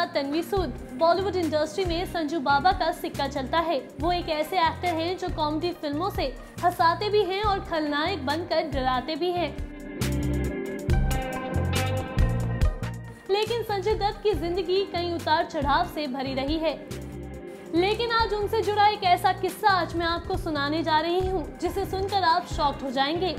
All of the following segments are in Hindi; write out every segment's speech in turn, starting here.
साथ तन्वी सूद। बॉलीवुड इंडस्ट्री में संजू बाबा का सिक्का चलता है। वो एक ऐसे एक्टर हैं जो कॉमेडी फिल्मों से हंसाते भी हैं और खलनायक बनकर डराते भी हैं। लेकिन संजय दत्त की जिंदगी कई उतार चढ़ाव से भरी रही है। लेकिन आज उनसे जुड़ा एक ऐसा किस्सा आज मैं आपको सुनाने जा रही हूँ, जिसे सुनकर आप शॉक्ड हो जाएंगे।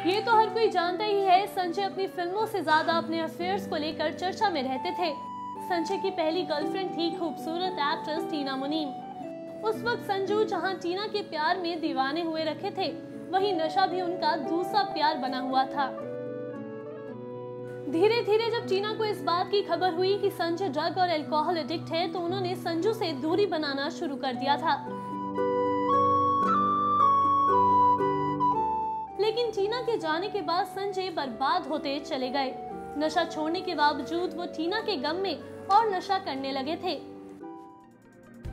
ये तो हर कोई जानता ही है, संजय अपनी फिल्मों से ज्यादा अपने अफेयर्स को लेकर चर्चा में रहते थे। संजय की पहली गर्लफ्रेंड थी खूबसूरत एक्ट्रेस टीना मुनीम। उस वक्त संजू जहां टीना के प्यार में दीवाने हुए रखे थे, वहीं नशा भी उनका दूसरा प्यार बना हुआ था। धीरे धीरे जब टीना को इस बात की खबर हुई कि संजय ड्रग और अल्कोहल एडिक्ट है, तो उन्होंने संजू से दूरी बनाना शुरू कर दिया था। लेकिन टीना के जाने के बाद संजय बर्बाद होते चले गए। नशा छोड़ने के बावजूद वो टीना के गम में और नशा करने लगे थे।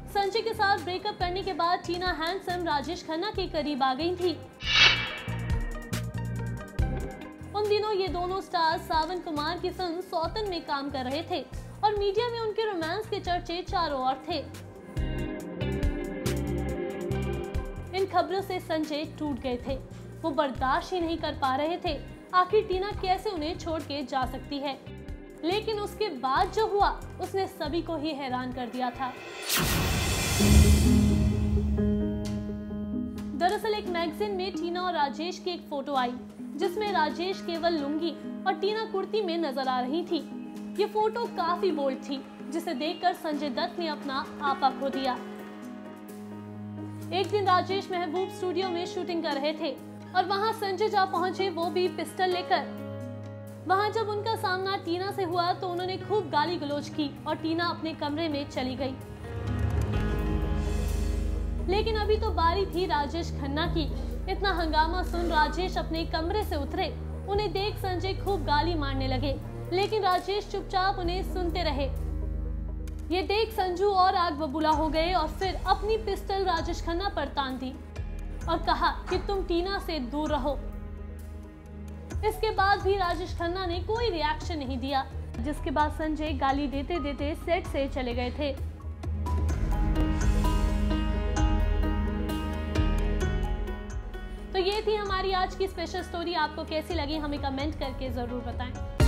संजय के साथ ब्रेकअप करने के बाद टीना हैंडसम राजेश खन्ना के करीब आ गई थी। उन दिनों ये दोनों स्टार्स सावन कुमार की फिल्म सौतन में काम कर रहे थे और मीडिया में उनके रोमांस के चर्चे चारों ओर थे। इन खबरों से संजय टूट गए थे। वो बर्दाश्त ही नहीं कर पा रहे थे। आखिर टीना कैसे उन्हें छोड़ के जा सकती है। लेकिन उसके बाद जो हुआ, उसने सभी को ही हैरान कर दिया था। दरअसल एक मैगजीन में टीना और राजेश की एक फोटो आई, जिसमें राजेश केवल लुंगी और टीना कुर्ती में नजर आ रही थी। ये फोटो काफी बोल्ड थी, जिसे देखकर संजय दत्त ने अपना आपा खो दिया। एक दिन राजेश महबूब स्टूडियो में शूटिंग कर रहे थे और वहां संजय जा पहुंचे, वो भी पिस्टल लेकर। वहां जब उनका सामना टीना से हुआ तो उन्होंने खूब गाली गलौज की और टीना अपने कमरे में चली गई। लेकिन अभी तो बारी थी राजेश खन्ना की। इतना हंगामा सुन राजेश अपने कमरे से उतरे। उन्हें देख संजय खूब गाली मारने लगे, लेकिन राजेश चुपचाप उन्हें सुनते रहे। ये देख संजू और आग बबूला हो गए और फिर अपनी पिस्टल राजेश खन्ना पर तान दी और कहा कि तुम टीना से दूर रहो। इसके बाद भी राजेश खन्ना ने कोई रिएक्शन नहीं दिया, जिसके बाद संजय गाली देते देते सेट से चले गए थे। तो ये थी हमारी आज की स्पेशल स्टोरी। आपको कैसी लगी हमें कमेंट करके जरूर बताएं।